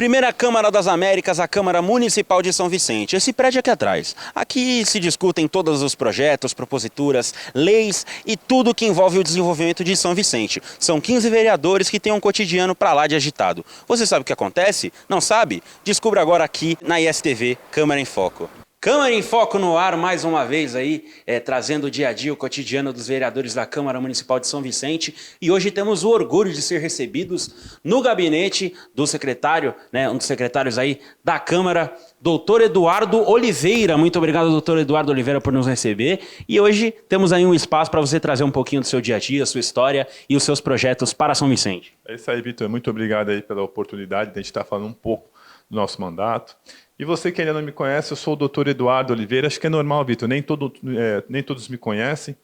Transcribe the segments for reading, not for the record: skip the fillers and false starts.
Primeira Câmara das Américas, a Câmara Municipal de São Vicente. Esse prédio aqui atrás. Aqui se discutem todos os projetos, proposituras, leis e tudo que envolve o desenvolvimento de São Vicente. São 15 vereadores que têm um cotidiano pra lá de agitado. Você sabe o que acontece? Não sabe? Descubra agora aqui na ISTV, Câmara em Foco. Câmara em Foco no ar, mais uma vez aí, trazendo o dia a dia, o cotidiano dos vereadores da Câmara Municipal de São Vicente. E hoje temos o orgulho de ser recebidos no gabinete do secretário, um dos secretários aí da Câmara, doutor Eduardo Oliveira. Muito obrigado, doutor Eduardo Oliveira, por nos receber. E hoje temos aí um espaço para você trazer um pouquinho do seu dia a dia, sua história e os seus projetos para São Vicente. É isso aí, Vitor. Muito obrigado aí pela oportunidade de a gente estar falando um pouco do nosso mandato. E você que ainda não me conhece, eu sou o doutor Eduardo Oliveira. Acho que é normal, Vitor, nem todos me conhecem,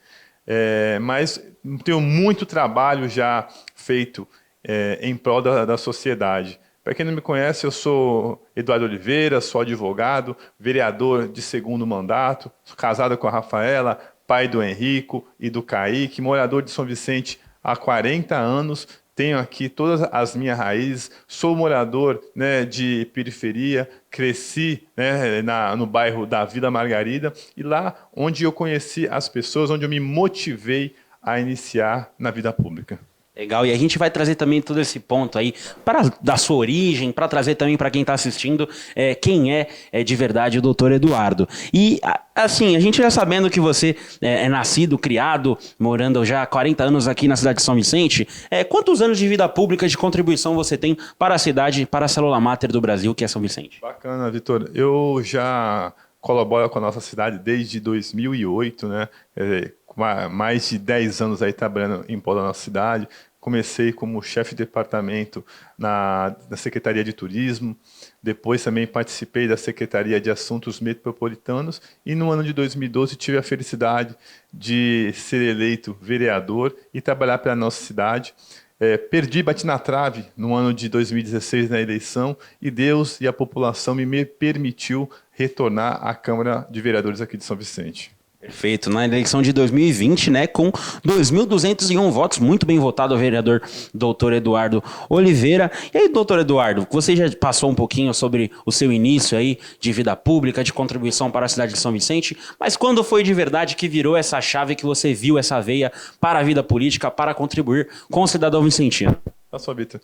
mas tenho muito trabalho já feito em prol da sociedade. Para quem não me conhece, eu sou Eduardo Oliveira, sou advogado, vereador de segundo mandato, sou casado com a Rafaela, pai do Henrico e do Kaique, morador de São Vicente há 40 anos, tenho aqui todas as minhas raízes, sou morador de periferia, cresci no bairro da Vila Margarida e lá onde eu conheci as pessoas, onde eu me motivei a iniciar na vida pública. Legal, e a gente vai trazer também todo esse ponto aí da sua origem, para trazer também para quem está assistindo quem é de verdade o doutor Eduardo. E assim, a gente já sabendo que você é nascido, criado, morando já há 40 anos aqui na cidade de São Vicente, quantos anos de vida pública, de contribuição você tem para a cidade, para a célula máter do Brasil, que é São Vicente? Bacana, Vitor. Eu já colaboro com a nossa cidade desde 2008, mais de 10 anos aí trabalhando em prol da nossa cidade. Comecei como chefe de departamento na Secretaria de Turismo, depois também participei da Secretaria de Assuntos Metropolitanos e no ano de 2012 tive a felicidade de ser eleito vereador e trabalhar para a nossa cidade. Bati na trave no ano de 2016 na eleição e Deus e a população me permitiu retornar à Câmara de Vereadores aqui de São Vicente. Perfeito. Na eleição de 2020, com 2.201 votos, muito bem votado o vereador doutor Eduardo Oliveira. E aí, doutor Eduardo, você já passou um pouquinho sobre o seu início aí de vida pública, de contribuição para a cidade de São Vicente, mas quando foi de verdade que virou essa chave, que você viu essa veia para a vida política, para contribuir com o cidadão vicentino? Olha só, Vitor,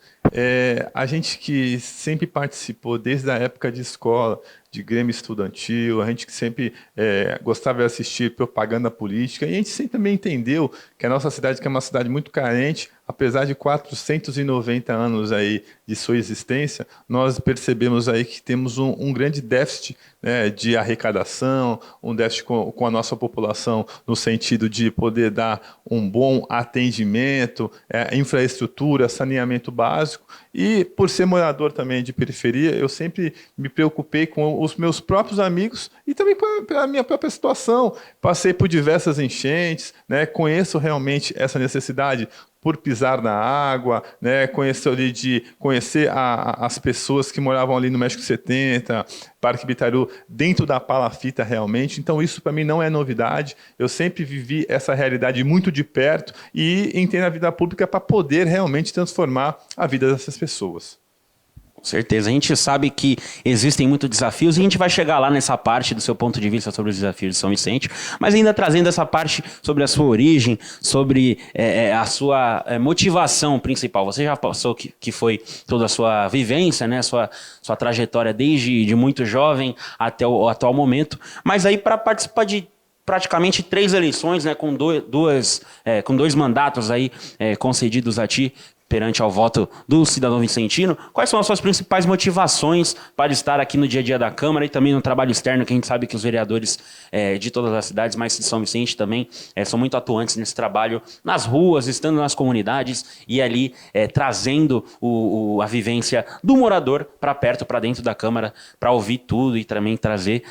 a gente que sempre participou desde a época de escola, de grêmio estudantil, a gente que sempre gostava de assistir propaganda política, e a gente sempre também entendeu que a nossa cidade, que é uma cidade muito carente, apesar de 490 anos aí de sua existência, nós percebemos aí que temos um grande déficit de arrecadação, um déficit com a nossa população no sentido de poder dar um bom atendimento, infraestrutura, saneamento básico. E por ser morador também de periferia, eu sempre me preocupei com os meus próprios amigos e também pela minha própria situação. Passei por diversas enchentes, conheço realmente essa necessidade por pisar na água, conhecer as pessoas que moravam ali no México 70, Parque Bitaru, dentro da palafita realmente. Então isso para mim não é novidade, eu sempre vivi essa realidade muito de perto e entrei na vida pública para poder realmente transformar a vida dessas pessoas. Com certeza, a gente sabe que existem muitos desafios e a gente vai chegar lá nessa parte do seu ponto de vista sobre os desafios de São Vicente, mas ainda trazendo essa parte sobre a sua origem, sobre a sua motivação principal. Você já passou que foi toda a sua vivência, sua trajetória desde de muito jovem até o atual momento, mas aí para participar de praticamente 3 eleições, com dois mandatos aí concedidos a ti, perante ao voto do cidadão vicentino, quais são as suas principais motivações para estar aqui no dia a dia da Câmara e também no trabalho externo, que a gente sabe que os vereadores de todas as cidades, mas de São Vicente também, são muito atuantes nesse trabalho, nas ruas, estando nas comunidades e ali trazendo a vivência do morador para perto, para dentro da Câmara, para ouvir tudo e também trazer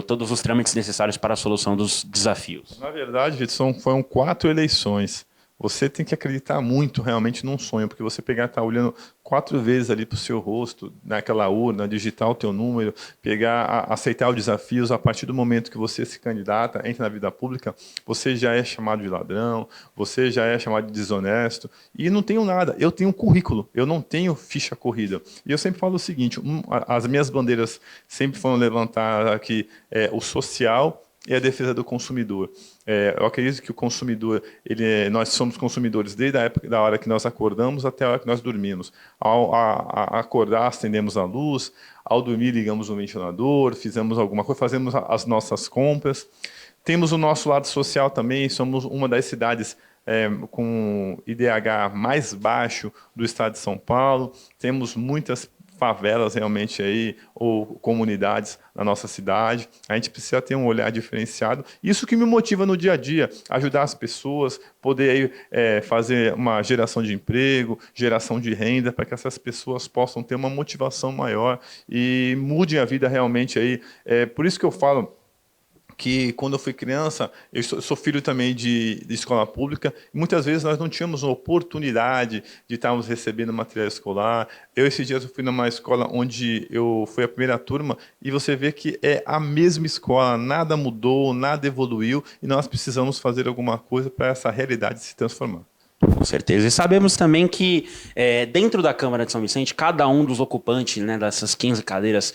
todos os trâmites necessários para a solução dos desafios. Na verdade, Vitor, foram 4 eleições. você tem que acreditar muito realmente num sonho, porque você pegar, estar olhando 4 vezes ali para o seu rosto, naquela urna, digitar o teu número, pegar, aceitar os desafios, a partir do momento que você se candidata, entra na vida pública, você já é chamado de ladrão, você já é chamado de desonesto, e não tenho nada, eu tenho um currículo, eu não tenho ficha corrida. E eu sempre falo o seguinte, as minhas bandeiras sempre foram levantadas aqui, o social e a defesa do consumidor. Eu acredito que o consumidor, nós somos consumidores desde a época da hora que nós acordamos até a hora que nós dormimos. Ao acordar, acendemos a luz, ao dormir, ligamos o ventilador, fizemos alguma coisa, fazemos as nossas compras. Temos o nosso lado social também, somos uma das cidades com IDH mais baixo do estado de São Paulo, temos muitas favelas realmente aí, ou comunidades na nossa cidade. A gente precisa ter um olhar diferenciado. Isso que me motiva no dia a dia, ajudar as pessoas, poder aí, fazer uma geração de emprego, geração de renda, para que essas pessoas possam ter uma motivação maior e mudem a vida realmente aí. Por isso que eu falo que quando eu fui criança, eu sou filho também de escola pública, e muitas vezes nós não tínhamos a oportunidade de estarmos recebendo material escolar. Esses dias eu fui numa escola onde eu fui a primeira turma, e você vê que é a mesma escola, nada mudou, nada evoluiu, e nós precisamos fazer alguma coisa para essa realidade se transformar. Com certeza. E sabemos também que dentro da Câmara de São Vicente, cada um dos ocupantes, né, dessas 15 cadeiras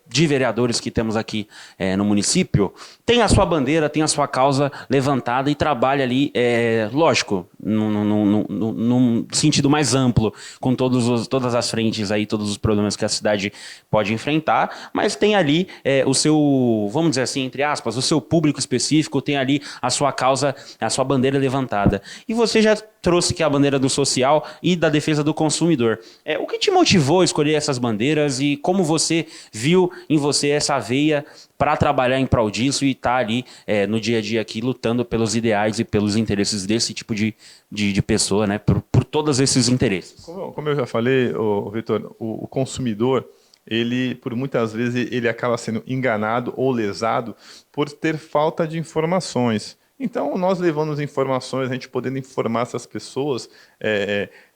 de vereadores que temos aqui no município, tem a sua bandeira, tem a sua causa levantada e trabalha ali, lógico, num sentido mais amplo, com todas as frentes aí, todos os problemas que a cidade pode enfrentar, mas tem ali o seu, vamos dizer assim, entre aspas, o seu público específico, tem ali a sua causa, a sua bandeira levantada. E você já trouxe que a bandeira do social e da defesa do consumidor. O que te motivou a escolher essas bandeiras e como você viu em você essa veia para trabalhar em prol disso e estar ali no dia a dia aqui lutando pelos ideais e pelos interesses desse tipo de pessoa, né? Por todos esses interesses. Como eu já falei, Vitor, o consumidor, ele, por muitas vezes, ele acaba sendo enganado ou lesado por ter falta de informações. Então, nós levando as informações, a gente podendo informar essas pessoas,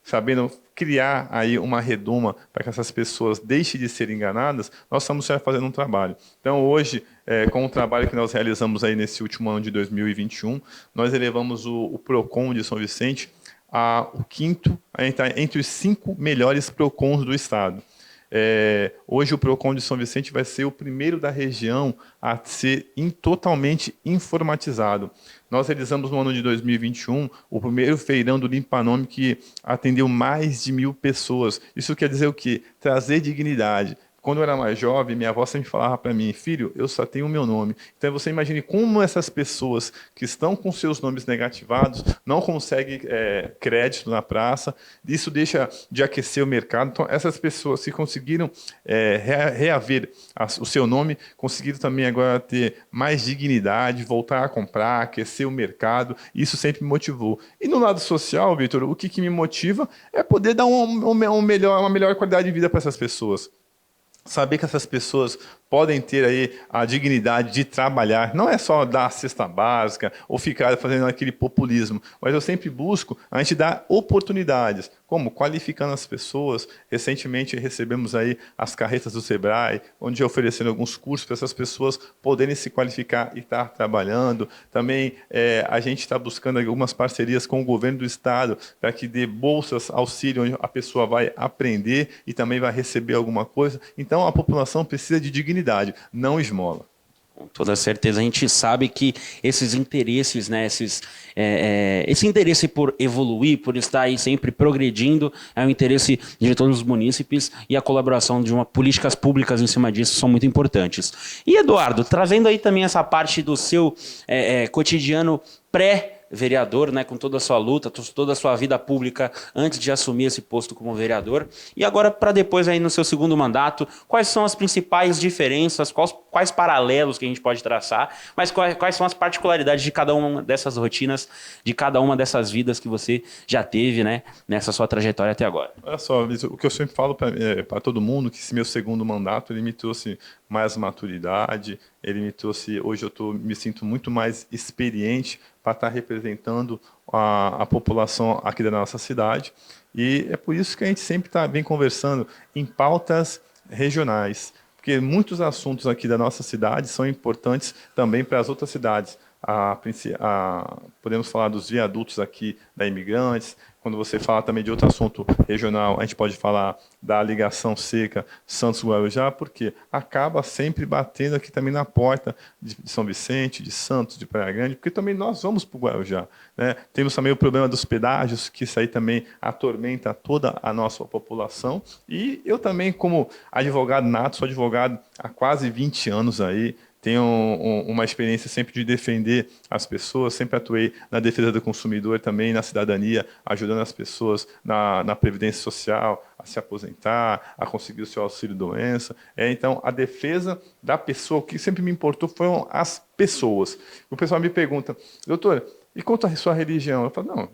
sabendo criar aí uma redoma para que essas pessoas deixem de ser enganadas, nós estamos já fazendo um trabalho. Então, hoje, com o trabalho que nós realizamos aí nesse último ano de 2021, nós elevamos o PROCON de São Vicente o quinto, entre os 5 melhores PROCONs do estado. Hoje o PROCON de São Vicente vai ser o primeiro da região a ser totalmente informatizado. Nós realizamos no ano de 2021 o primeiro feirão do Limpa Nome que atendeu mais de 1.000 pessoas. Isso quer dizer o quê? Trazer dignidade. Quando eu era mais jovem, minha avó sempre falava para mim, filho, eu só tenho o meu nome. Então você imagine como essas pessoas que estão com seus nomes negativados não conseguem crédito na praça, isso deixa de aquecer o mercado. Então essas pessoas que conseguiram reaver o seu nome, conseguiram também agora ter mais dignidade, voltar a comprar, aquecer o mercado, isso sempre me motivou. E no lado social, Vitor, o que me motiva é poder dar uma melhor qualidade de vida para essas pessoas. Saber que essas pessoas podem ter aí a dignidade de trabalhar, não é só dar a cesta básica ou ficar fazendo aquele populismo, mas eu sempre busco a gente dar oportunidades, como qualificando as pessoas. Recentemente recebemos aí as carretas do Sebrae, onde oferecendo alguns cursos para essas pessoas poderem se qualificar e estar trabalhando. Também a gente está buscando algumas parcerias com o governo do estado para que dê bolsas, auxílio, onde a pessoa vai aprender e também vai receber alguma coisa. Então a população precisa de dignidade, não esmola. Com toda certeza, a gente sabe que esses interesses, né, esse interesse por evoluir, por estar aí sempre progredindo, é um interesse de todos os munícipes e a colaboração de políticas públicas em cima disso são muito importantes. E Eduardo, trazendo aí também essa parte do seu cotidiano pré-vereador, né, com toda a sua luta, toda a sua vida pública antes de assumir esse posto como vereador. E agora, para depois, aí no seu segundo mandato, quais são as principais diferenças, quais paralelos que a gente pode traçar, mas quais são as particularidades de cada uma dessas rotinas, de cada uma dessas vidas que você já teve, né, nessa sua trajetória até agora? Olha só, o que eu sempre falo para todo mundo, que esse meu segundo mandato, ele me trouxe mais maturidade, ele me trouxe, hoje me sinto muito mais experiente para estar representando a população aqui da nossa cidade. E é por isso que a gente sempre vem conversando em pautas regionais, porque muitos assuntos aqui da nossa cidade são importantes também para as outras cidades. Podemos falar dos viadutos aqui da Imigrantes. Quando você fala também de outro assunto regional, a gente pode falar da ligação seca Santos-Guarujá, porque acaba sempre batendo aqui também na porta de São Vicente, de Santos, de Praia Grande, porque também nós vamos para o Guarujá, né? Temos também o problema dos pedágios, que isso aí também atormenta toda a nossa população. E eu também, como advogado nato, sou advogado há quase 20 anos aí, tenho uma experiência sempre de defender as pessoas, sempre atuei na defesa do consumidor também, na cidadania, ajudando as pessoas na previdência social, a se aposentar, a conseguir o seu auxílio-doença. Então, a defesa da pessoa, o que sempre me importou foram as pessoas. O pessoal me pergunta, doutor, e quanto à sua religião? Eu falo, não,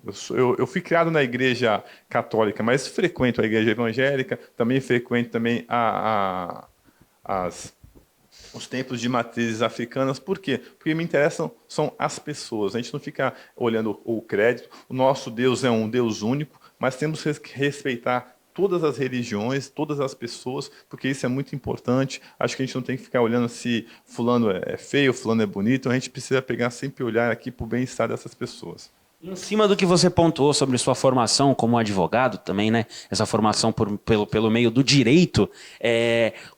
eu fui criado na igreja católica, mas frequento a igreja evangélica, também frequento também os templos de matrizes africanas. Por quê? Porque me interessam são as pessoas. A gente não fica olhando o crédito. O nosso Deus é um Deus único, mas temos que respeitar todas as religiões, todas as pessoas, porque isso é muito importante. Acho que a gente não tem que ficar olhando se fulano é feio, fulano é bonito. A gente precisa pegar sempre olhar aqui para o bem-estar dessas pessoas. Em cima do que você pontuou sobre sua formação como advogado também, né? Essa formação pelo meio do direito,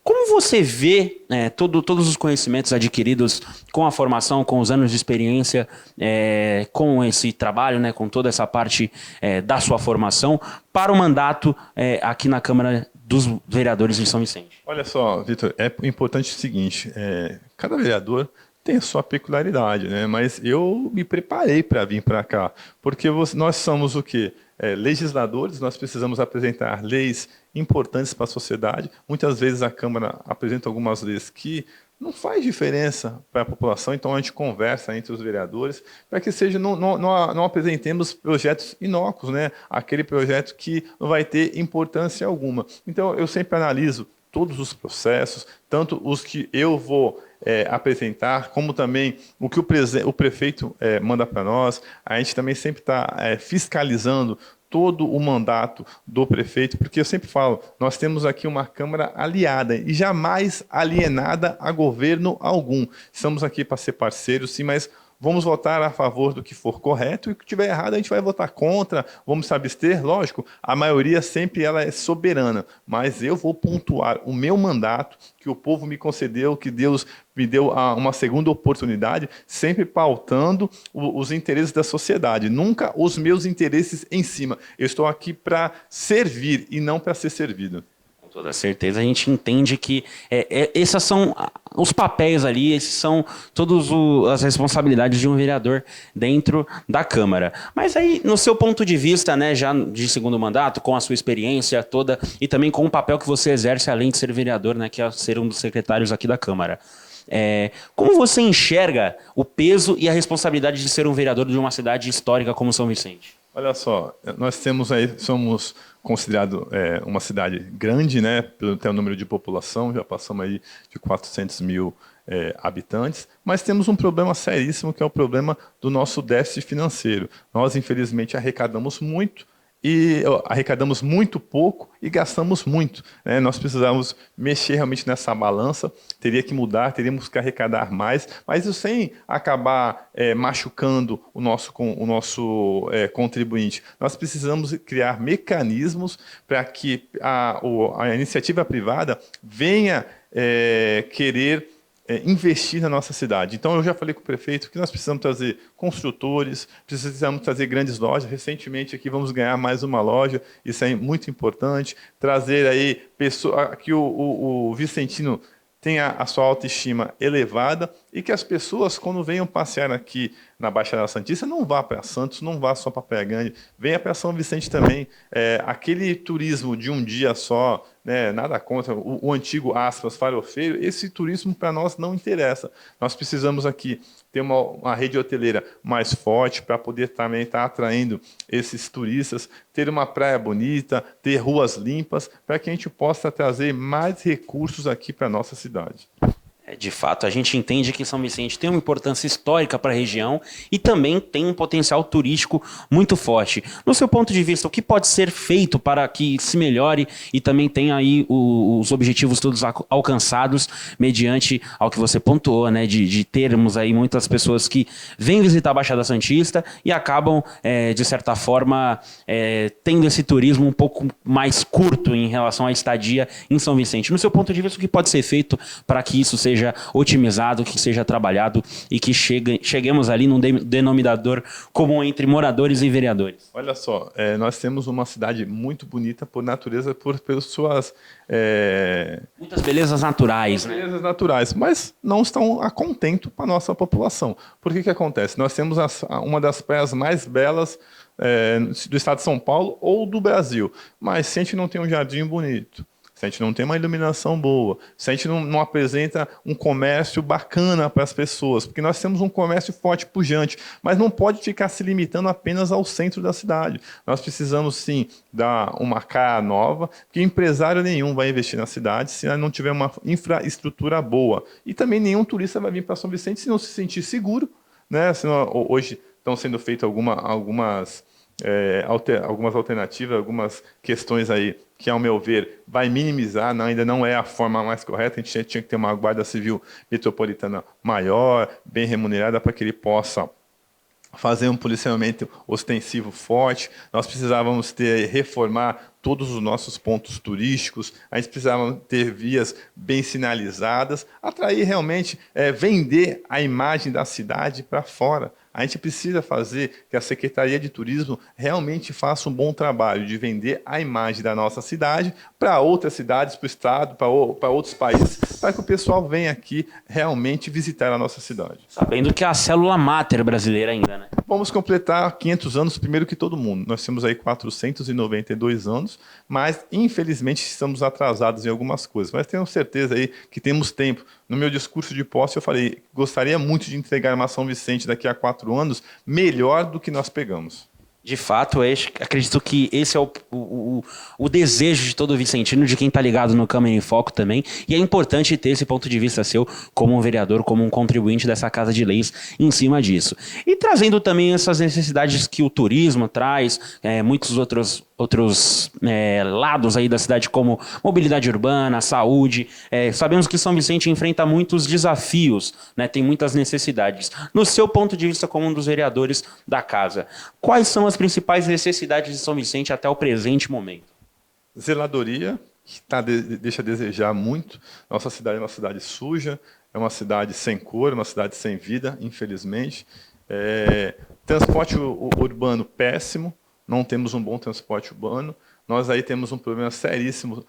como você vê todos os conhecimentos adquiridos com a formação, com os anos de experiência, com esse trabalho, né? Com toda essa parte da sua formação, para o mandato aqui na Câmara dos Vereadores de São Vicente? Olha só, Vitor, é importante o seguinte, cada vereador tem a sua peculiaridade, né? Mas eu me preparei para vir para cá, porque nós somos o quê? Legisladores, nós precisamos apresentar leis importantes para a sociedade. Muitas vezes a Câmara apresenta algumas leis que não faz diferença para a população, então a gente conversa entre os vereadores para que não apresentemos projetos inócuos, né? Aquele projeto que não vai ter importância alguma. Então eu sempre analiso todos os processos, tanto os que eu vou apresentar, como também o que o prefeito manda para nós. A gente também sempre está fiscalizando todo o mandato do prefeito, porque eu sempre falo, nós temos aqui uma Câmara aliada e jamais alienada a governo algum. Estamos aqui para ser parceiros, sim, mas vamos votar a favor do que for correto e o que estiver errado a gente vai votar contra, vamos se abster, lógico, a maioria sempre ela é soberana, mas eu vou pontuar o meu mandato, que o povo me concedeu, que Deus me deu uma segunda oportunidade, sempre pautando os interesses da sociedade, nunca os meus interesses em cima. Eu estou aqui para servir e não para ser servido. Com toda certeza, a gente entende que esses são os papéis ali, esses são todas as responsabilidades de um vereador dentro da Câmara. Mas aí, no seu ponto de vista, né, já de segundo mandato, com a sua experiência toda e também com o papel que você exerce além de ser vereador, né, que é ser um dos secretários aqui da Câmara. Como você enxerga o peso e a responsabilidade de ser um vereador de uma cidade histórica como São Vicente? Olha só, nós somos considerado uma cidade grande, né, pelo número de população, já passamos aí de 400 mil habitantes, mas temos um problema seríssimo, que é o problema do nosso déficit financeiro. Nós, infelizmente, arrecadamos muito pouco e gastamos muito, né? Nós precisamos mexer realmente nessa balança, teríamos que arrecadar mais, mas isso sem acabar machucando o nosso contribuinte. Nós precisamos criar mecanismos para que a iniciativa privada venha querer investir na nossa cidade. Então, eu já falei com o prefeito que nós precisamos trazer construtores, precisamos trazer grandes lojas. Recentemente, aqui vamos ganhar mais uma loja, isso é muito importante. Trazer aí que o vicentino tenha a sua autoestima elevada e que as pessoas, quando venham passear aqui na Baixada Santista, não vá para Santos, não vá só para Praia Grande, venha para São Vicente também. Aquele turismo de um dia só, né, nada contra o antigo aspas farofeiro, esse turismo para nós não interessa. Nós precisamos aqui ter uma rede hoteleira mais forte para poder também estar atraindo esses turistas, ter uma praia bonita, ter ruas limpas, para que a gente possa trazer mais recursos aqui para a nossa cidade. De fato, a gente entende que São Vicente tem uma importância histórica para a região e também tem um potencial turístico muito forte. No seu ponto de vista, o que pode ser feito para que se melhore e também tenha aí os objetivos todos alcançados mediante ao que você pontuou, né, de termos aí muitas pessoas que vêm visitar a Baixada Santista e acabam, de certa forma, tendo esse turismo um pouco mais curto em relação à estadia em São Vicente. No seu ponto de vista, o que pode ser feito para que isso seja otimizado, que seja trabalhado e que cheguemos ali num denominador comum entre moradores e vereadores? Olha só, nós temos uma cidade muito bonita por natureza, pelas suas... muitas belezas naturais, né? Belezas naturais, mas não estão a contento para a nossa população. Por que acontece? Nós temos uma das praias mais belas do estado de São Paulo ou do Brasil, mas se a gente não tem um jardim bonito, se a gente não tem uma iluminação boa, se a gente não apresenta um comércio bacana para as pessoas, porque nós temos um comércio forte, pujante, mas não pode ficar se limitando apenas ao centro da cidade. Nós precisamos, sim, dar uma cara nova, porque empresário nenhum vai investir na cidade se não tiver uma infraestrutura boa. E também nenhum turista vai vir para São Vicente se não se sentir seguro, né? Hoje estão sendo feitas algumas alternativas, algumas questões aí que, ao meu ver, vai minimizar, ainda não é a forma mais correta. A gente tinha que ter uma guarda civil metropolitana maior, bem remunerada, para que ele possa fazer um policiamento ostensivo forte. Nós precisávamos reformar todos os nossos pontos turísticos, a gente precisava ter vias bem sinalizadas, atrair realmente, vender a imagem da cidade para fora. A gente precisa fazer que a Secretaria de Turismo realmente faça um bom trabalho de vender a imagem da nossa cidade para outras cidades, para o estado, para outros países, para que o pessoal venha aqui realmente visitar a nossa cidade. Sabendo que é a célula máter brasileira ainda, né? Vamos completar 500 anos primeiro que todo mundo. Nós temos aí 492 anos, mas infelizmente estamos atrasados em algumas coisas. Mas tenho certeza aí que temos tempo. No meu discurso de posse eu falei, gostaria muito de entregar uma São Vicente daqui a 4 anos melhor do que nós pegamos. De fato, acredito que esse é o desejo de todo vicentino, de quem está ligado no Câmara em Foco também, e é importante ter esse ponto de vista seu como um vereador, como um contribuinte dessa Casa de Leis em cima disso. E trazendo também essas necessidades que o turismo traz, muitos outros lados aí da cidade, como mobilidade urbana, saúde. Sabemos que São Vicente enfrenta muitos desafios, né, tem muitas necessidades. No seu ponto de vista como um dos vereadores da casa, quais são as principais necessidades de São Vicente até o presente momento? Zeladoria, que deixa a desejar muito. Nossa cidade é uma cidade suja, é uma cidade sem cor, uma cidade sem vida, infelizmente. Transporte urbano péssimo, não temos um bom transporte urbano. Nós aí temos um problema seríssimo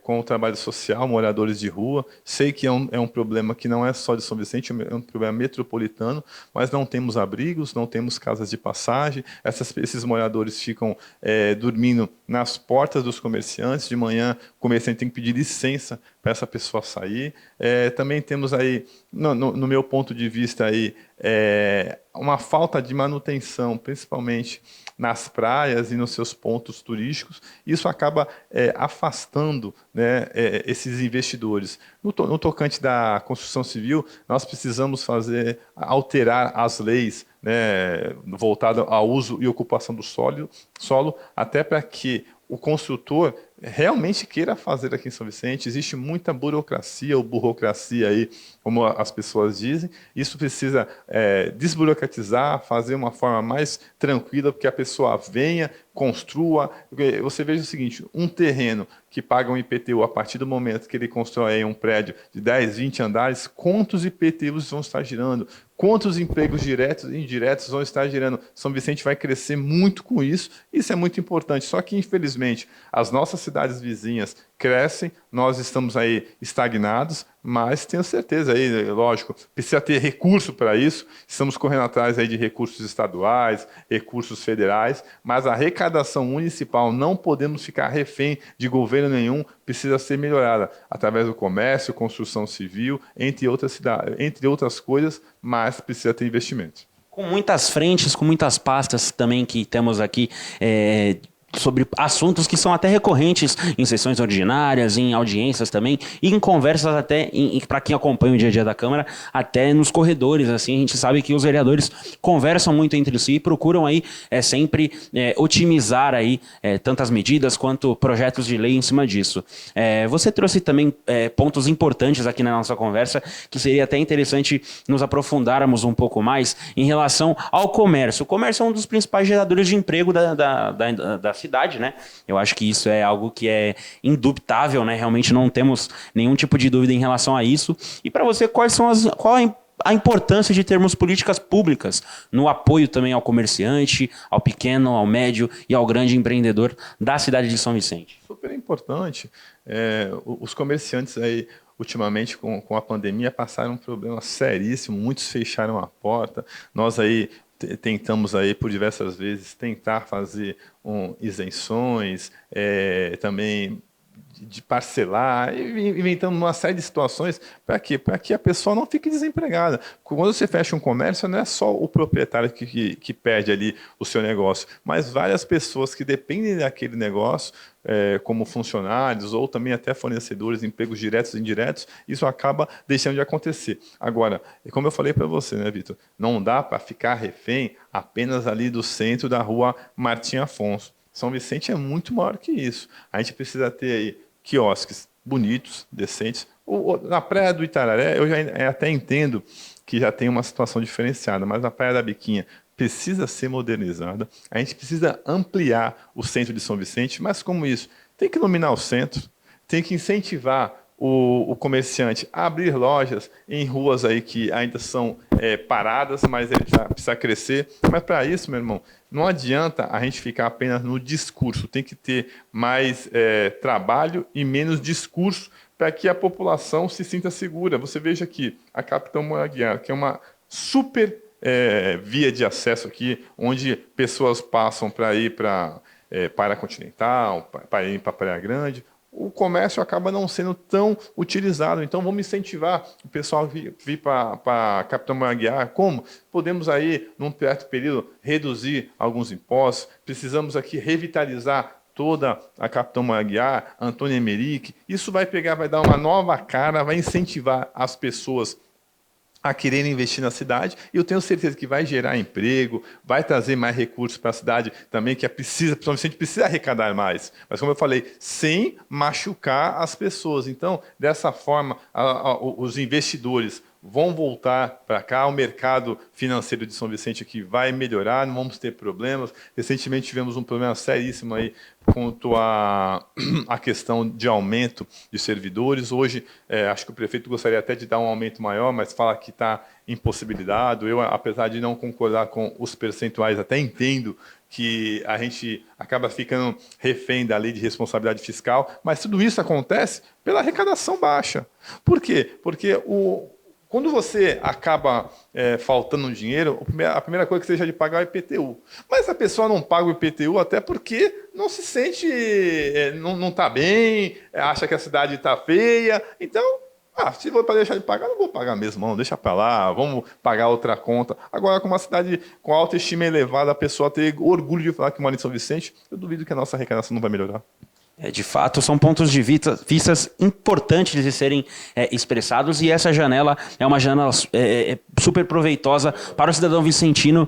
com o trabalho social, moradores de rua. Sei que é um problema que não é só de São Vicente, é um problema metropolitano, mas não temos abrigos, não temos casas de passagem. Esses moradores ficam dormindo nas portas dos comerciantes. De manhã, o comerciante tem que pedir licença para essa pessoa sair. Também temos aí, no meu ponto de vista, aí, uma falta de manutenção, principalmente nas praias e nos seus pontos turísticos. Isso acaba afastando, né, esses investidores. No tocante da construção civil, nós precisamos alterar as leis, né, voltadas ao uso e ocupação do solo, até para que o construtor realmente queira fazer aqui em São Vicente. Existe muita burocracia ou burocracia aí, como as pessoas dizem. Isso precisa desburocratizar, fazer uma forma mais tranquila, porque a pessoa venha, construa. Você veja o seguinte, um terreno que paga um IPTU a partir do momento que ele constrói um prédio de 10, 20 andares, quantos IPTUs vão estar girando? Quantos empregos diretos e indiretos vão estar gerando? São Vicente vai crescer muito com isso. Isso é muito importante. Só que, infelizmente, as nossas cidades vizinhas crescem, nós estamos aí estagnados, mas tenho certeza aí, lógico, precisa ter recurso para isso. Estamos correndo atrás aí de recursos estaduais, recursos federais, mas a arrecadação municipal não podemos ficar refém de governo nenhum, precisa ser melhorada através do comércio, construção civil, entre outras coisas, mas precisa ter investimento. Com muitas frentes, com muitas pastas também que temos aqui sobre assuntos que são até recorrentes em sessões ordinárias, em audiências também, e em conversas até, para quem acompanha o dia a dia da Câmara, até nos corredores, assim, a gente sabe que os vereadores conversam muito entre si e procuram aí sempre otimizar aí tantas medidas quanto projetos de lei em cima disso. Você trouxe também pontos importantes aqui na nossa conversa, que seria até interessante nos aprofundarmos um pouco mais em relação ao comércio. O comércio é um dos principais geradores de emprego da cidade, né? Eu acho que isso é algo que é indubitável, né? Realmente não temos nenhum tipo de dúvida em relação a isso. E para você, qual a importância de termos políticas públicas no apoio também ao comerciante, ao pequeno, ao médio e ao grande empreendedor da cidade de São Vicente? Super importante. Os comerciantes aí, ultimamente, com a pandemia, passaram um problema seríssimo, muitos fecharam a porta. Nós aí tentamos aí por diversas vezes tentar fazer isenções, também de parcelar, inventando uma série de situações para quê? Para que a pessoa não fique desempregada. Quando você fecha um comércio, não é só o proprietário que perde ali o seu negócio, mas várias pessoas que dependem daquele negócio, como funcionários ou também até fornecedores, empregos diretos e indiretos, isso acaba deixando de acontecer. Agora, como eu falei para você, né, Vitor, não dá para ficar refém apenas ali do centro da rua Martim Afonso. São Vicente é muito maior que isso. A gente precisa ter aí quiosques bonitos, decentes. Na Praia do Itararé, eu já até entendo que já tem uma situação diferenciada, mas na Praia da Biquinha precisa ser modernizada. A gente precisa ampliar o centro de São Vicente, mas como isso? Tem que iluminar o centro, tem que incentivar o comerciante a abrir lojas em ruas aí que ainda são paradas, mas ele precisa crescer. Mas para isso, meu irmão, não adianta a gente ficar apenas no discurso, tem que ter mais trabalho e menos discurso para que a população se sinta segura. Você veja aqui, a Capitão Moraguiar, que é uma super via de acesso aqui, onde pessoas passam para ir para Praia Continental, para ir para Praia Grande. O comércio acaba não sendo tão utilizado. Então, vamos incentivar o pessoal a vir para Capitão Moraguiar. Como? Podemos aí, num certo período, reduzir alguns impostos. Precisamos aqui revitalizar toda a Capitão Moraguiar, Antônio Emerick. Isso vai dar uma nova cara, vai incentivar as pessoas a quererem investir na cidade, e eu tenho certeza que vai gerar emprego, vai trazer mais recursos para a cidade também, que São Vicente precisa arrecadar mais, mas como eu falei, sem machucar as pessoas. Então, dessa forma, os investidores vão voltar para cá, o mercado financeiro de São Vicente aqui vai melhorar, não vamos ter problemas. Recentemente tivemos um problema seríssimo aí quanto à questão de aumento de servidores. Hoje, acho que o prefeito gostaria até de dar um aumento maior, mas fala que está impossibilitado. Eu, apesar de não concordar com os percentuais, até entendo que a gente acaba ficando refém da lei de responsabilidade fiscal, mas tudo isso acontece pela arrecadação baixa. Por quê? Porque quando você acaba faltando dinheiro, a primeira coisa que você deixa de pagar é o IPTU. Mas a pessoa não paga o IPTU até porque não se sente, não está bem, acha que a cidade está feia. Então, se for para deixar de pagar, não vou pagar mesmo, não, deixa para lá, vamos pagar outra conta. Agora, com uma cidade com autoestima elevada, a pessoa ter orgulho de falar que mora em São Vicente, eu duvido que a nossa arrecadação não vai melhorar. De fato, são pontos de vistas importantes de serem expressados, e essa janela é uma janela super proveitosa para o cidadão vicentino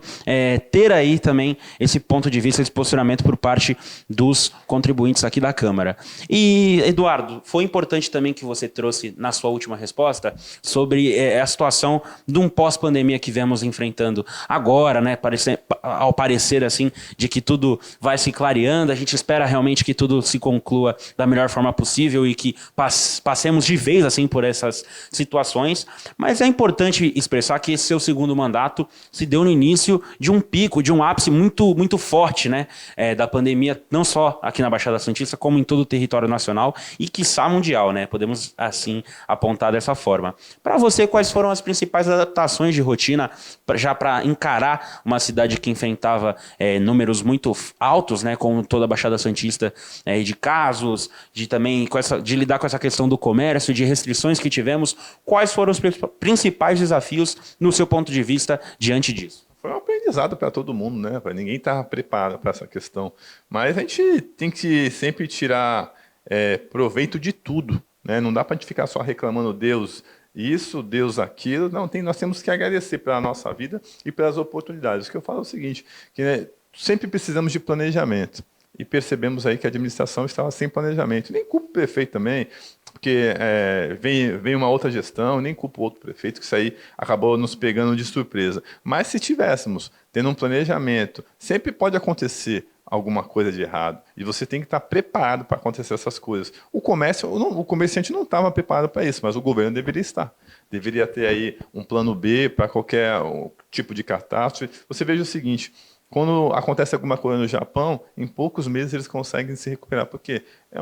ter aí também esse ponto de vista, esse posicionamento por parte dos contribuintes aqui da Câmara. E, Eduardo, foi importante também que você trouxe na sua última resposta sobre a situação de um pós-pandemia que vemos enfrentando agora, né? Ao parecer assim, de que tudo vai se clareando, a gente espera realmente que tudo se conclua da melhor forma possível e que passemos de vez assim por essas situações, mas é importante expressar que esse seu segundo mandato se deu no início de um pico, de um ápice muito, muito forte, né, da pandemia, não só aqui na Baixada Santista, como em todo o território nacional e quiçá mundial, né, podemos assim apontar dessa forma. Para você, quais foram as principais adaptações de rotina já para encarar uma cidade que enfrentava números muito altos, né, como toda a Baixada Santista, de casos, de lidar com essa questão do comércio, de restrições que tivemos? Quais foram os principais desafios, no seu ponto de vista, diante disso? Foi um aprendizado pesado para todo mundo, né? Ninguém está preparado para essa questão. Mas a gente tem que sempre tirar proveito de tudo, né? Não dá para a gente ficar só reclamando Deus isso, Deus aquilo. Não, nós temos que agradecer pela nossa vida e pelas oportunidades. O que eu falo é o seguinte, que né, sempre precisamos de planejamento. E percebemos aí que a administração estava sem planejamento. Nem culpa o prefeito também, porque vem uma outra gestão, nem culpa o outro prefeito, que isso aí acabou nos pegando de surpresa. Mas se tivéssemos tendo um planejamento, sempre pode acontecer alguma coisa de errado. E você tem que estar preparado para acontecer essas coisas. O comerciante não estava preparado para isso, mas o governo deveria estar. Deveria ter aí um plano B para qualquer tipo de catástrofe. Você veja o seguinte, quando acontece alguma coisa no Japão, em poucos meses eles conseguem se recuperar, porque é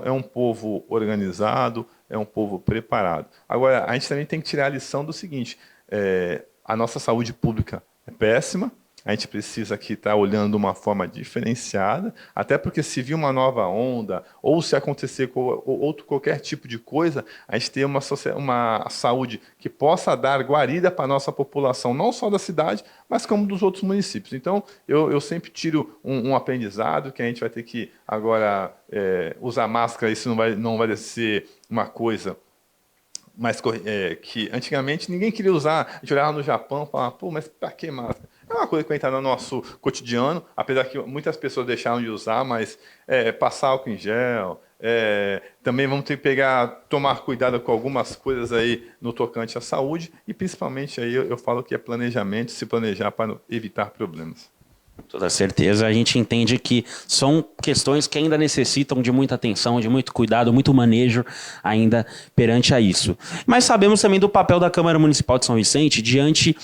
um povo organizado, é um povo preparado. Agora, a gente também tem que tirar a lição do seguinte, a nossa saúde pública é péssima, a gente precisa aqui estar olhando de uma forma diferenciada, até porque se vir uma nova onda, ou se acontecer qualquer tipo de coisa, a gente ter uma saúde que possa dar guarida para a nossa população, não só da cidade, mas como dos outros municípios. Então, eu sempre tiro um aprendizado, que a gente vai ter que agora usar máscara, isso não vai ser uma coisa mas que antigamente ninguém queria usar. A gente olhava no Japão e falava, pô, mas para que máscara? É uma coisa que vai entrar no nosso cotidiano, apesar que muitas pessoas deixaram de usar, mas passar álcool em gel, também vamos ter que tomar cuidado com algumas coisas aí no tocante à saúde, e principalmente aí eu falo que é planejamento, se planejar para evitar problemas. Toda certeza, a gente entende que são questões que ainda necessitam de muita atenção, de muito cuidado, muito manejo ainda perante a isso. Mas sabemos também do papel da Câmara Municipal de São Vicente diante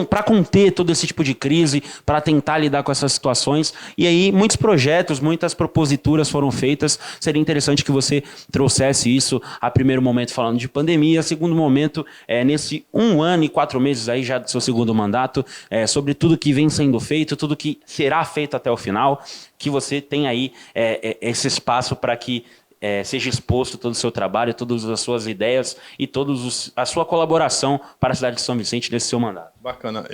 para conter todo esse tipo de crise, para tentar lidar com essas situações. E aí muitos projetos, muitas proposituras foram feitas. Seria interessante que você trouxesse isso a primeiro momento falando de pandemia, a segundo momento, nesse 1 ano e 4 meses aí já do seu segundo mandato, sobre tudo que vem sendo feito, tudo que será feito até o final, que você tem aí esse espaço para que seja exposto todo o seu trabalho, todas as suas ideias e a sua colaboração para a cidade de São Vicente nesse seu mandato. Bacana.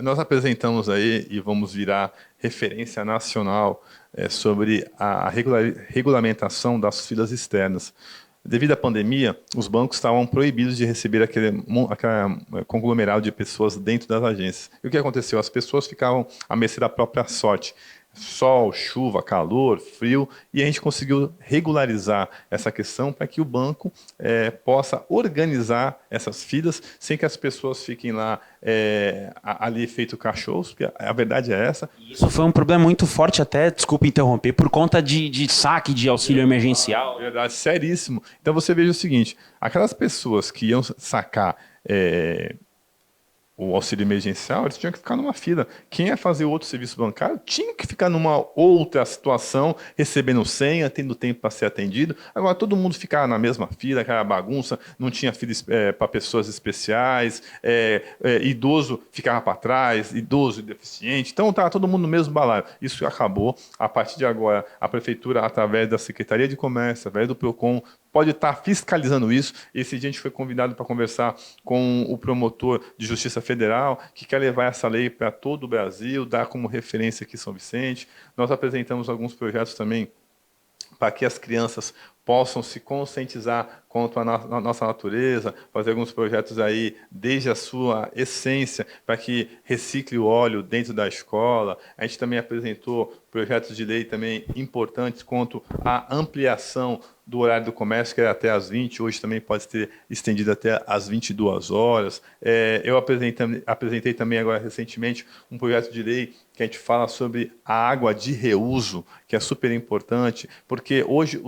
Nós apresentamos aí e vamos virar referência nacional sobre a regulamentação das filas externas. Devido à pandemia, os bancos estavam proibidos de receber aquele conglomerado de pessoas dentro das agências. E o que aconteceu? As pessoas ficavam à mercê da própria sorte. Sol, chuva, calor, frio, e a gente conseguiu regularizar essa questão para que o banco possa organizar essas filas sem que as pessoas fiquem lá ali feito cachorros, porque a verdade é essa. Isso foi um problema muito forte até, desculpa interromper, por conta de saque de auxílio emergencial. Verdade, seríssimo. Então você veja o seguinte, aquelas pessoas que iam sacar o auxílio emergencial, eles tinham que ficar numa fila. Quem ia fazer outro serviço bancário tinha que ficar numa outra situação, recebendo senha, tendo tempo para ser atendido. Agora, todo mundo ficava na mesma fila, aquela bagunça, não tinha fila para pessoas especiais, idoso ficava para trás, idoso e deficiente. Então, estava todo mundo no mesmo balaio. Isso acabou. A partir de agora, a Prefeitura, através da Secretaria de Comércio, através do PROCON, pode estar fiscalizando isso. Esse dia a gente foi convidado para conversar com o promotor de Justiça Federal, que quer levar essa lei para todo o Brasil, dar como referência aqui São Vicente. Nós apresentamos alguns projetos também para que as crianças possam se conscientizar quanto à nossa natureza, fazer alguns projetos aí desde a sua essência, para que recicle o óleo dentro da escola. A gente também apresentou projetos de lei também importantes quanto à ampliação do horário do comércio, que era até às 20, hoje também pode ser estendido até às 22 horas. Eu apresentei também agora recentemente um projeto de lei que a gente fala sobre a água de reuso, que é super importante, porque hoje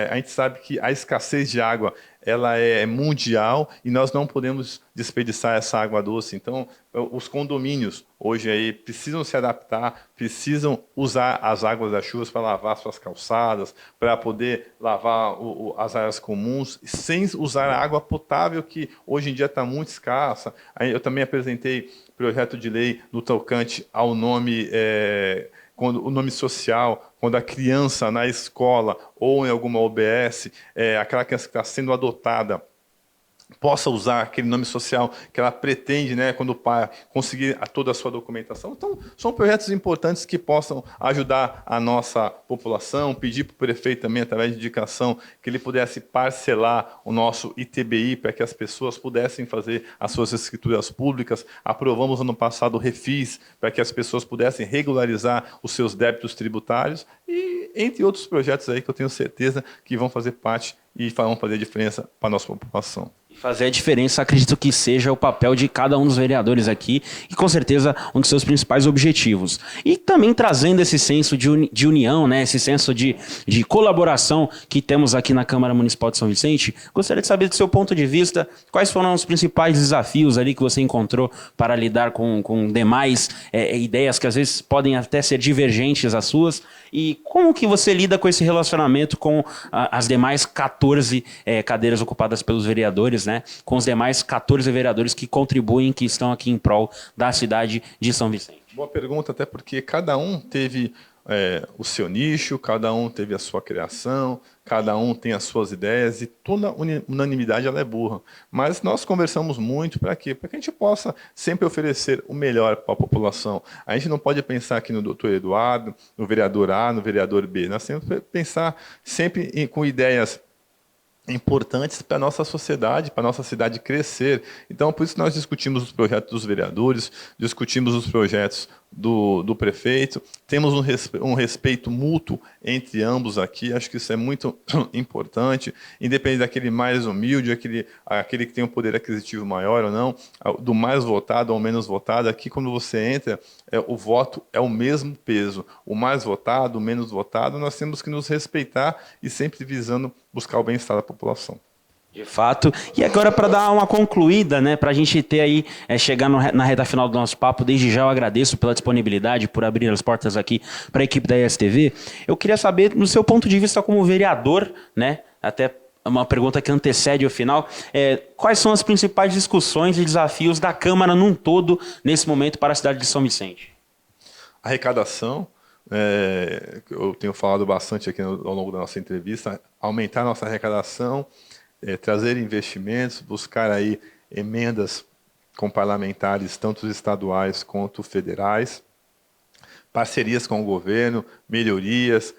a gente sabe que a escassez de água ela é mundial e nós não podemos desperdiçar essa água doce. Então, os condomínios hoje aí precisam se adaptar, precisam usar as águas das chuvas para lavar suas calçadas, para poder lavar as áreas comuns, sem usar a água potável, que hoje em dia está muito escassa. Eu também apresentei projeto de lei no tocante ao nome... o nome social, quando a criança na escola ou em alguma OBS, aquela criança que está sendo adotada possa usar aquele nome social que ela pretende, né, quando o pai conseguir toda a sua documentação. Então, são projetos importantes que possam ajudar a nossa população, pedir para o prefeito também, através de indicação, que ele pudesse parcelar o nosso ITBI para que as pessoas pudessem fazer as suas escrituras públicas. Aprovamos ano passado o Refis para que as pessoas pudessem regularizar os seus débitos tributários e entre outros projetos aí que eu tenho certeza que vão fazer parte e vão fazer diferença para a nossa população. Fazer a diferença, acredito que seja o papel de cada um dos vereadores aqui e com certeza um dos seus principais objetivos. E também trazendo esse senso de união, né, esse senso de colaboração que temos aqui na Câmara Municipal de São Vicente, gostaria de saber do seu ponto de vista, quais foram os principais desafios ali que você encontrou para lidar com demais ideias que às vezes podem até ser divergentes às suas, e como que você lida com esse relacionamento com as demais 14 cadeiras ocupadas pelos vereadores, né? Com os demais 14 vereadores que contribuem, que estão aqui em prol da cidade de São Vicente? Boa pergunta, até porque cada um teve o seu nicho, cada um teve a sua criação, cada um tem as suas ideias e toda unanimidade ela é burra. Mas nós conversamos muito para quê? Para que a gente possa sempre oferecer o melhor para a população. A gente não pode pensar aqui no doutor Eduardo, no vereador A, no vereador B. Nós temos que pensar sempre com ideias importantes para a nossa sociedade, para a nossa cidade crescer. Então, por isso nós discutimos os projetos dos vereadores, discutimos os projetos do prefeito, temos um respeito mútuo entre ambos aqui, acho que isso é muito importante, independente daquele mais humilde, aquele que tem um poder aquisitivo maior ou não, do mais votado ou menos votado, aqui quando você entra, o voto é o mesmo peso, o mais votado, o menos votado, nós temos que nos respeitar e sempre visando buscar o bem-estar da população. De fato. E agora, para dar uma concluída, né, para a gente ter aí, chegar na reta final do nosso papo, desde já eu agradeço pela disponibilidade, por abrir as portas aqui para a equipe da ESTV. Eu queria saber, no seu ponto de vista como vereador, né, até uma pergunta que antecede o final, quais são as principais discussões e desafios da Câmara num todo, nesse momento, para a cidade de São Vicente? Arrecadação, eu tenho falado bastante aqui ao longo da nossa entrevista, aumentar a nossa arrecadação, trazer investimentos, buscar aí emendas com parlamentares, tanto estaduais quanto federais, parcerias com o governo, melhorias,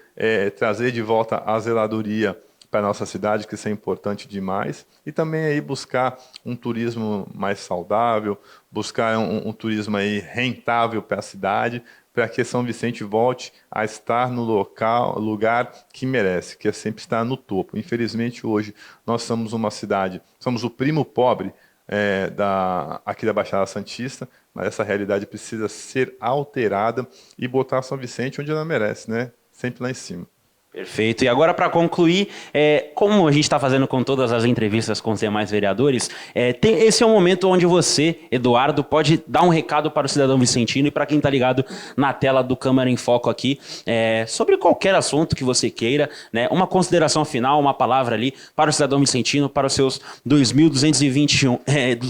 trazer de volta a zeladoria para a nossa cidade, que isso é importante demais, e também aí buscar um turismo mais saudável, buscar um turismo aí rentável para a cidade, para que São Vicente volte a estar no lugar que merece, que é sempre estar no topo. Infelizmente, hoje, nós somos uma cidade, somos o primo pobre aqui da Baixada Santista, mas essa realidade precisa ser alterada e botar São Vicente onde ela merece, né? Sempre lá em cima. Perfeito. E agora, para concluir, como a gente está fazendo com todas as entrevistas com os demais vereadores, esse é um momento onde você, Eduardo, pode dar um recado para o cidadão vicentino e para quem está ligado na tela do Câmara em Foco aqui, sobre qualquer assunto que você queira, né, uma consideração final, uma palavra ali para o cidadão vicentino, para os seus 2.221,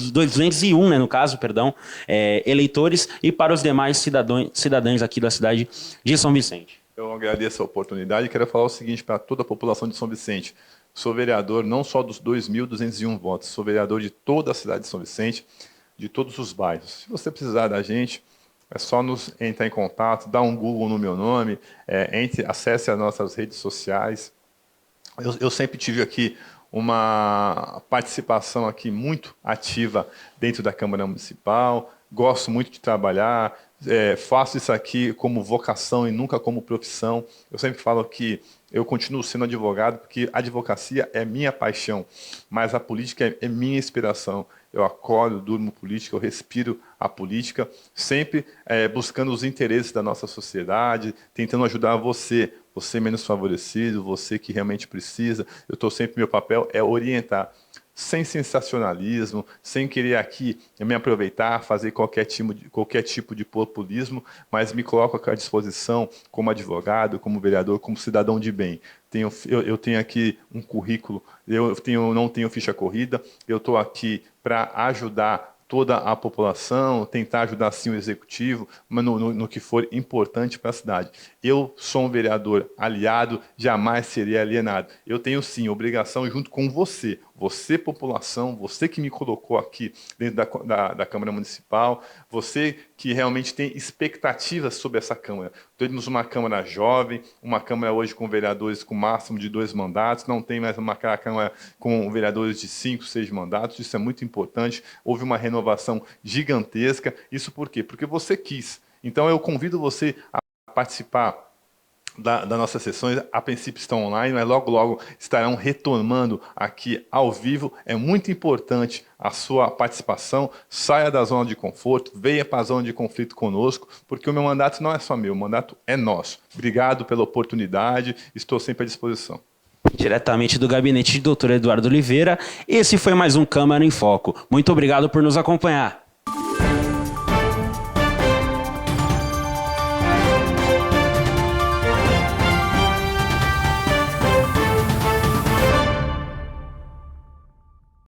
201, né, no caso, perdão, eleitores, e para os demais cidadãos aqui da cidade de São Vicente. Eu agradeço a oportunidade e quero falar o seguinte para toda a população de São Vicente. Sou vereador não só dos 2.201 votos, sou vereador de toda a cidade de São Vicente, de todos os bairros. Se você precisar da gente, é só nos entrar em contato, dar um Google no meu nome, acesse as nossas redes sociais. Eu sempre tive aqui uma participação aqui muito ativa dentro da Câmara Municipal, gosto muito de trabalhar, faço isso aqui como vocação e nunca como profissão. Eu sempre falo que eu continuo sendo advogado porque a advocacia é minha paixão, mas a política é minha inspiração. Eu acordo, durmo política, eu respiro a política, sempre buscando os interesses da nossa sociedade, tentando ajudar você menos favorecido, você que realmente precisa. Meu papel é orientar, sem sensacionalismo, sem querer aqui me aproveitar, fazer qualquer tipo de populismo, mas me coloco à disposição como advogado, como vereador, como cidadão de bem. Eu tenho aqui um currículo, não tenho ficha corrida, eu estou aqui para ajudar toda a população, tentar ajudar sim o executivo, mas no que for importante para a cidade. Eu sou um vereador aliado, jamais serei alienado. Eu tenho sim obrigação junto com você, você, população, você que me colocou aqui dentro da Câmara Municipal, você que realmente tem expectativas sobre essa Câmara. Temos uma Câmara jovem, uma Câmara hoje com vereadores com máximo de 2 mandatos, não tem mais uma Câmara com vereadores de 5, 6 mandatos, isso é muito importante, houve uma renovação gigantesca. Isso por quê? Porque você quis. Então eu convido você a participar das nossas sessões. A princípio estão online, mas logo logo estarão retornando aqui ao vivo. É muito importante a sua participação. Saia da zona de conforto, venha para a zona de conflito conosco, porque o meu mandato não é só meu, o mandato é nosso. Obrigado pela oportunidade, estou sempre à disposição. Diretamente do gabinete de Dr. Eduardo Oliveira, esse foi mais um Câmara em Foco. Muito obrigado por nos acompanhar.